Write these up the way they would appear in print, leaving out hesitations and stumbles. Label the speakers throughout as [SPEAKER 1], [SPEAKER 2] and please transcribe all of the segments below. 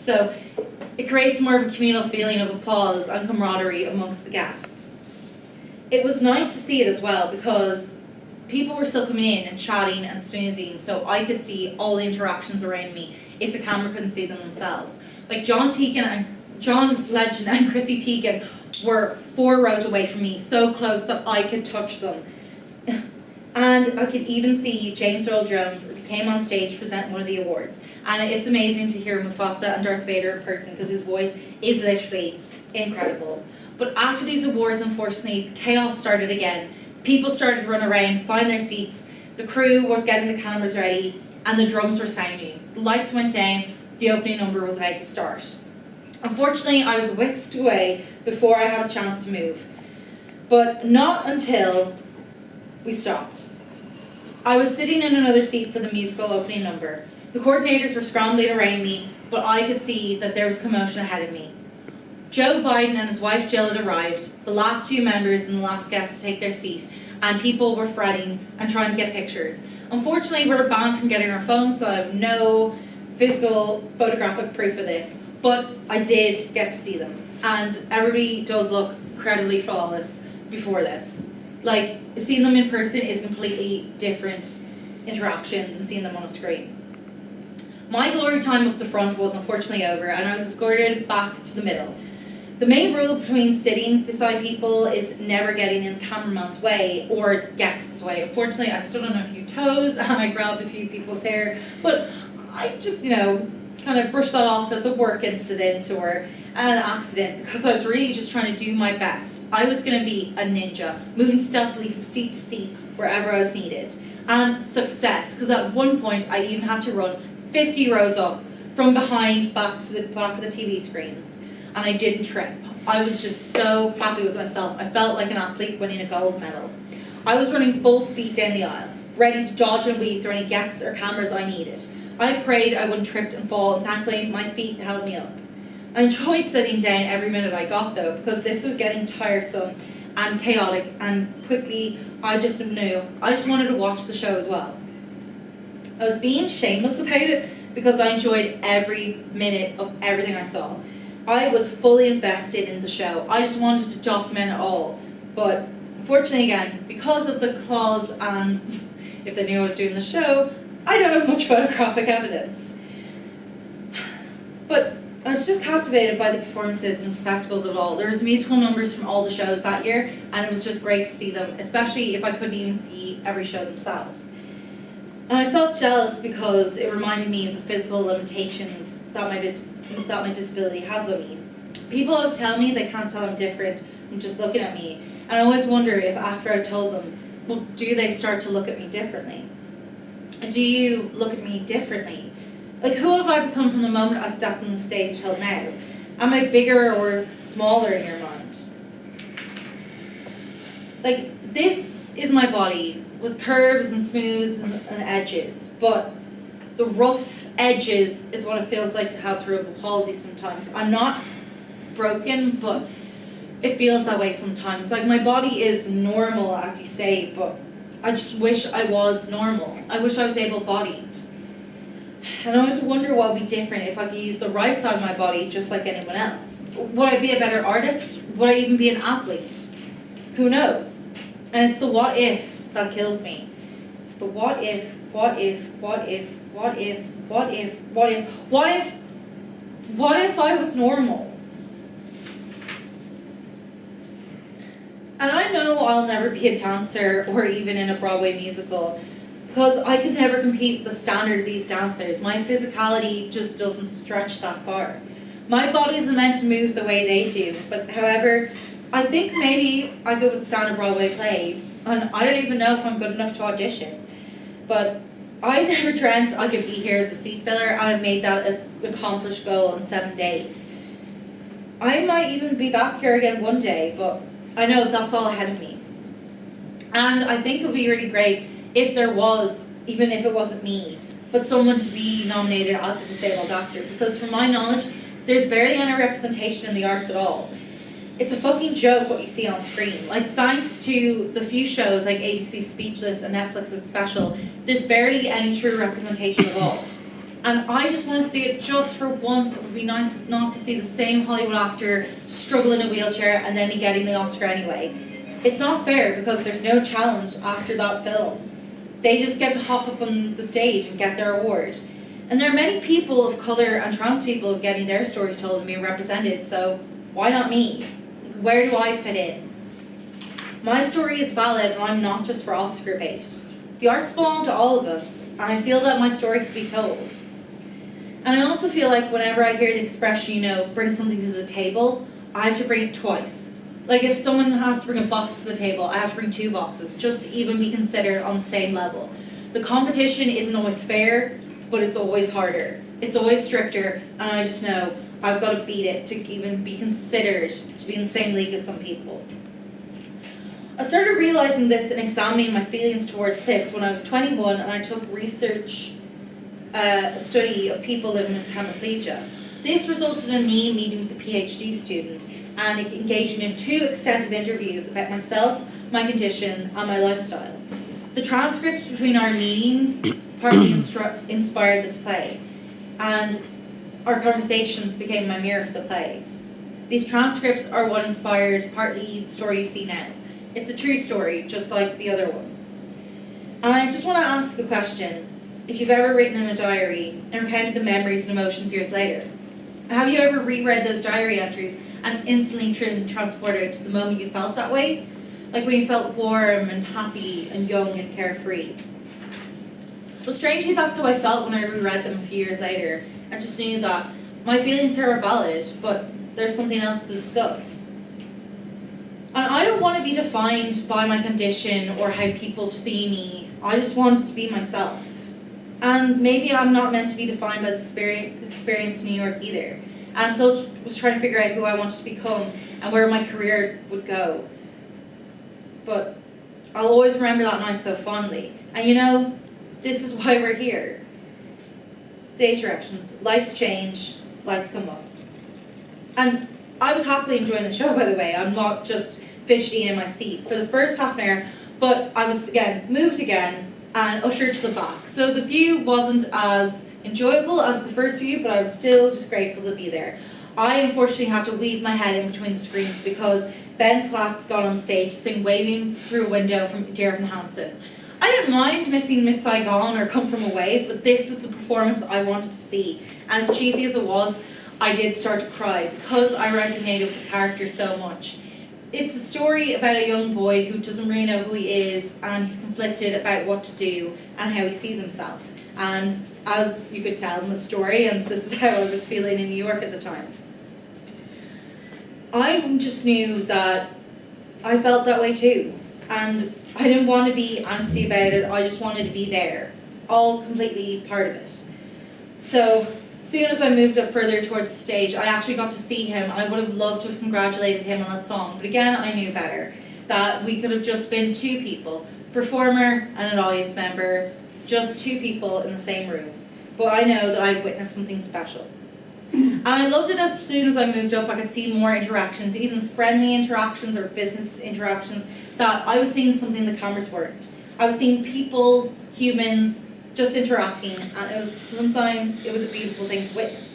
[SPEAKER 1] so it creates more of a communal feeling of applause and camaraderie amongst the guests. It was nice to see it as well because people were still coming in and chatting and snoozing, so I could see all the interactions around me if the camera couldn't see them themselves. Like John Legend and Chrissy Teigen were 4 rows away from me, so close that I could touch them. And I could even see James Earl Jones as he came on stage to present one of the awards. And it's amazing to hear Mufasa and Darth Vader in person because his voice is literally incredible. But after these awards, unfortunately, chaos started again. People started to run around, find their seats. The crew was getting the cameras ready and the drums were sounding. The lights went down, the opening number was about to start. Unfortunately, I was whisked away before I had a chance to move. But not until we stopped. I was sitting in another seat for the musical opening number. The coordinators were scrambling around me, but I could see that there was commotion ahead of me. Joe Biden and his wife Jill had arrived, the last few members and the last guests to take their seat, and people were fretting and trying to get pictures. Unfortunately, we're banned from getting our phones, so I have no physical photographic proof of this, but I did get to see them. And everybody does look incredibly flawless before this. Like, seeing them in person is a completely different interaction than seeing them on a screen. My glory time up the front was unfortunately over, and I was escorted back to the middle. The main rule between sitting beside people is never getting in the cameraman's way or guests' way. Unfortunately, I stood on a few toes and I grabbed a few people's hair, but I just, kind of brushed that off as a work incident or an accident because I was really just trying to do my best. I was going to be a ninja, moving stealthily from seat to seat wherever I was needed. And success, because at one point I even had to run 50 rows up from behind back to the back of the TV screens. And I didn't trip. I was just so happy with myself. I felt like an athlete winning a gold medal. I was running full speed down the aisle, ready to dodge and weave through any guests or cameras I needed. I prayed I wouldn't trip and fall, and thankfully my feet held me up. I enjoyed sitting down every minute I got though, because this was getting tiresome and chaotic, and quickly I just knew I just wanted to watch the show as well. I was being shameless about it because I enjoyed every minute of everything I saw. I was fully invested in the show. I just wanted to document it all. But unfortunately again, because of the clause and if they knew I was doing the show, I don't have much photographic evidence. But I was just captivated by the performances and spectacles of it all. There was musical numbers from all the shows that year, and it was just great to see them, especially if I couldn't even see every show themselves. And I felt jealous because it reminded me of the physical limitations that my disability has on me. People always tell me they can't tell I'm different from just looking at me, and I always wonder if after I told them, well, do they start to look at me differently? Do you look at me differently? Like, who have I become from the moment I stepped on the stage till now? Am I bigger or smaller in your mind? Like, this is my body with curves and smooth and edges, but the rough edges is what it feels like to have cerebral palsy sometimes. I'm not broken, but it feels that way sometimes. Like, my body is normal, as you say, but I just wish I was normal. I wish I was able-bodied. And I always wonder what would be different if I could use the right side of my body just like anyone else. Would I be a better artist? Would I even be an athlete? Who knows? And it's the what if that kills me. It's the what if, what if, what if, what if, what if, what if, what if, what if I was normal? And I know I'll never be a dancer or even in a Broadway musical because I could never compete the standard of these dancers. My physicality just doesn't stretch that far. My body isn't meant to move the way they do, but however, I think maybe I could withstand a Broadway play, and I don't even know if I'm good enough to audition. But I never dreamt I could be here as a seat filler, and I've made that an accomplished goal in 7 days. I might even be back here again one day, but I know that's all ahead of me. And I think it would be really great if there was, even if it wasn't me, but someone to be nominated as a disabled actor, because from my knowledge, there's barely any representation in the arts at all. It's a fucking joke what you see on screen. Like, thanks to the few shows like ABC's Speechless and Netflix's Special, there's barely any true representation at all. And I just want to see it just for once. It would be nice not to see the same Hollywood actor struggle in a wheelchair and then be getting the Oscar anyway. It's not fair because there's no challenge after that film. They just get to hop up on the stage and get their award. And there are many people of colour and trans people getting their stories told and being represented, so why not me? Where do I fit in? My story is valid and I'm not just for Oscar bait. The arts belong to all of us, and I feel that my story could be told. And I also feel like whenever I hear the expression, bring something to the table, I have to bring it twice. Like if someone has to bring a box to the table, I have to bring 2 boxes, just to even be considered on the same level. The competition isn't always fair, but it's always harder. It's always stricter, and I just know I've got to beat it to even be considered to be in the same league as some people. I started realising this and examining my feelings towards this when I was 21 and I took research study of people living with hemiplegia. This resulted in me meeting with a PhD student and engaging in 2 extensive interviews about myself, my condition, and my lifestyle. The transcripts between our meetings partly inspired this play, and our conversations became my mirror for the play. These transcripts are what inspired partly the story you see now. It's a true story, just like the other one. And I just want to ask a question. If you've ever written in a diary and recounted the memories and emotions years later, have you ever reread those diary entries and instantly transported to the moment you felt that way? Like when you felt warm and happy and young and carefree. Well, strangely, that's how I felt when I reread them a few years later. I just knew that my feelings here are valid, but there's something else to discuss. And I don't want to be defined by my condition or how people see me. I just want to be myself. And maybe I'm not meant to be defined by the experience in New York either. And I still was trying to figure out who I wanted to become and where my career would go. But I'll always remember that night so fondly. And this is why we're here. Stage directions. Lights change, lights come up. And I was happily enjoying the show, by the way. I'm not just fidgeting in my seat for the first half an hour, but I was moved again and ushered to the back. So the view wasn't as enjoyable as the first view, but I was still just grateful to be there. I unfortunately had to weave my head in between the screens because Ben Platt got on stage to sing Waving Through a Window from Dear Evan Hansen. I didn't mind missing Miss Saigon or Come From Away, but this was the performance I wanted to see. And as cheesy as it was, I did start to cry because I resonated with the character so much. It's a story about a young boy who doesn't really know who he is, and he's conflicted about what to do and how he sees himself. And as you could tell in the story, and this is how I was feeling in New York at the time, I just knew that I felt that way too. And I didn't want to be angsty about it, I just wanted to be there, all completely part of it. So as soon as I moved up further towards the stage, I actually got to see him, and I would have loved to have congratulated him on that song. But again, I knew better, that we could have just been 2 people, performer and an audience member, just 2 people in the same room. But I know that I'd witnessed something special. And I loved it as soon as I moved up, I could see more interactions, even friendly interactions or business interactions, that I was seeing something the cameras weren't. I was seeing people, humans, just interacting, and sometimes it was a beautiful thing to witness.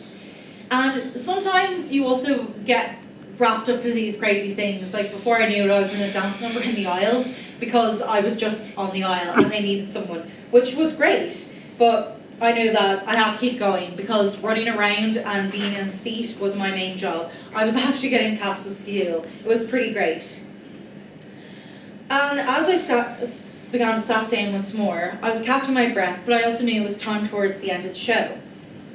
[SPEAKER 1] And sometimes you also get wrapped up in these crazy things. Like before I knew it, I was in a dance number in the aisles because I was just on the aisle and they needed someone, which was great. But I knew that I had to keep going because running around and being in a seat was my main job. I was actually getting caps of steel. It was pretty great. And as I began to sat down once more, I was catching my breath, but I also knew it was time towards the end of the show.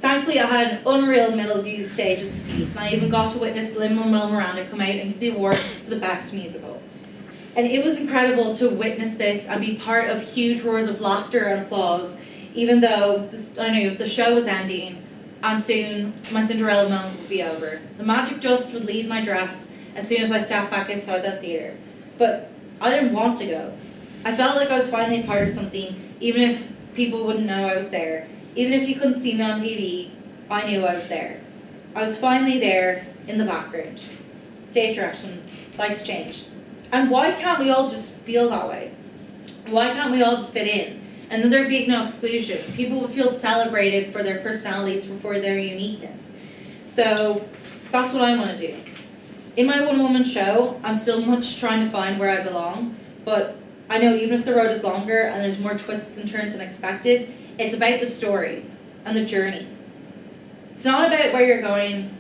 [SPEAKER 1] Thankfully, I had an unreal middle view stage of the seat, and I even got to witness Lin-Manuel Miranda come out and give the award for the best musical. And it was incredible to witness this and be part of huge roars of laughter and applause, even though I knew the show was ending, and soon my Cinderella moment would be over. The magic dust would leave my dress as soon as I stepped back inside that theatre. But I didn't want to go. I felt like I was finally part of something, even if people wouldn't know I was there. Even if you couldn't see me on TV, I knew I was there. I was finally there in the background. Stage directions, lights changed. And why can't we all just feel that way? Why can't we all just fit in? and then there'd be no exclusion. People would feel celebrated for their personalities, for their uniqueness. So that's what I want to do. In my one-woman show, I'm still much trying to find where I belong, but I know even if the road is longer and there's more twists and turns than expected, it's about the story and the journey. It's not about where you're going,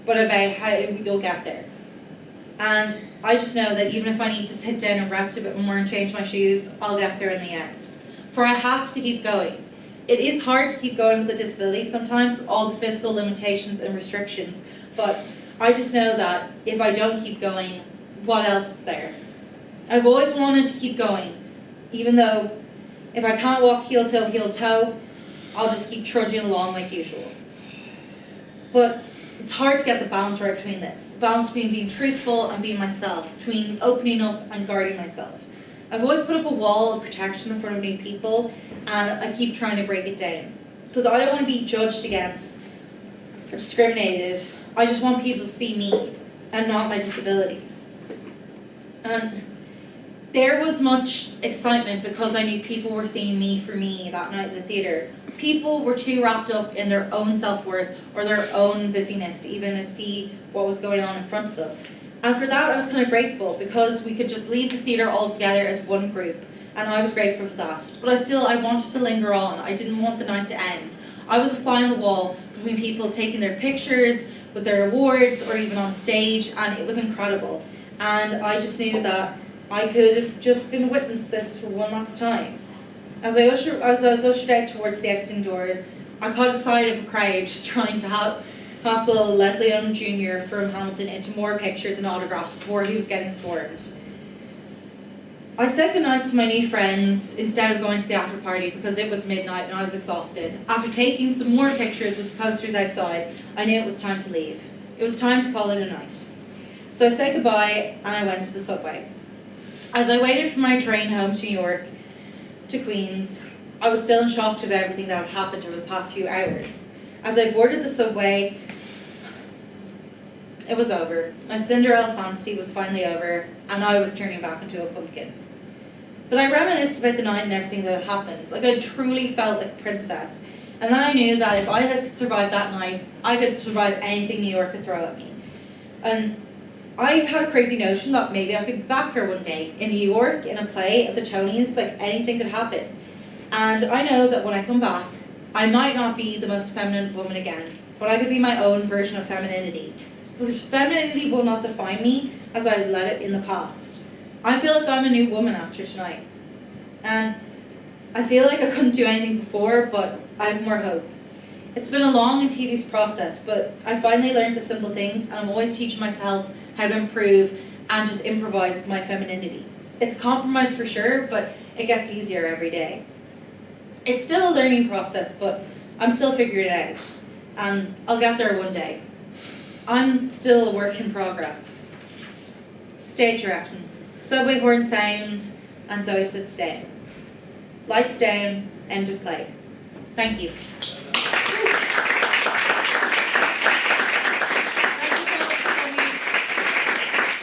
[SPEAKER 1] but about how you'll get there. And I just know that even if I need to sit down and rest a bit more and change my shoes, I'll get there in the end. For I have to keep going. It is hard to keep going with a disability sometimes, all the physical limitations and restrictions, but I just know that if I don't keep going, what else is there? I've always wanted to keep going, even though if I can't walk heel toe, I'll just keep trudging along like usual. But it's hard to get the balance right between this. The balance between being truthful and being myself, between opening up and guarding myself. I've always put up a wall of protection in front of new people, and I keep trying to break it down. Because I don't want to be judged against or discriminated. I just want people to see me and not my disability. And there was much excitement because I knew people were seeing me for me that night at the theatre. People were too wrapped up in their own self-worth or their own busyness to even see what was going on in front of them. And for that I was kind of grateful because we could just leave the theatre all together as one group. And I was grateful for that. But I wanted to linger on. I didn't want the night to end. I was a fly on the wall between people taking their pictures with their awards or even on stage, and it was incredible. And I just knew that I could have just been witness this for one last time. As I was ushered out towards the exiting door, I caught a sight of a crowd trying to hustle Leslie Odom Jr. from Hamilton into more pictures and autographs before he was getting sworn. I said goodnight to my new friends instead of going to the after party because it was midnight and I was exhausted. After taking some more pictures with the posters outside, I knew it was time to leave. It was time to call it a night. So I said goodbye and I went to the subway. As I waited for my train home to New York, to Queens, I was still in shock of everything that had happened over the past few hours. As I boarded the subway, it was over. My Cinderella fantasy was finally over, and I was turning back into a pumpkin. But I reminisced about the night and everything that had happened. Like I truly felt like a princess. And then I knew that if I had survived that night, I could survive anything New York could throw at me. And I had a crazy notion that maybe I could be back here one day in New York, in a play, at the Tonys, like anything could happen. And I know that when I come back, I might not be the most feminine woman again, but I could be my own version of femininity. Because femininity will not define me as I let it in the past. I feel like I'm a new woman after tonight. And I feel like I couldn't do anything before, but I have more hope. It's been a long and tedious process, but I finally learned the simple things, and I'm always teaching myself how to improve and just improvise with my femininity. It's compromise for sure, but it gets easier every day. It's still a learning process, but I'm still figuring it out, and I'll get there one day. I'm still a work in progress. Stage direction. Subway horn sounds, and Zoe sits down. Lights down, end of play. Thank you.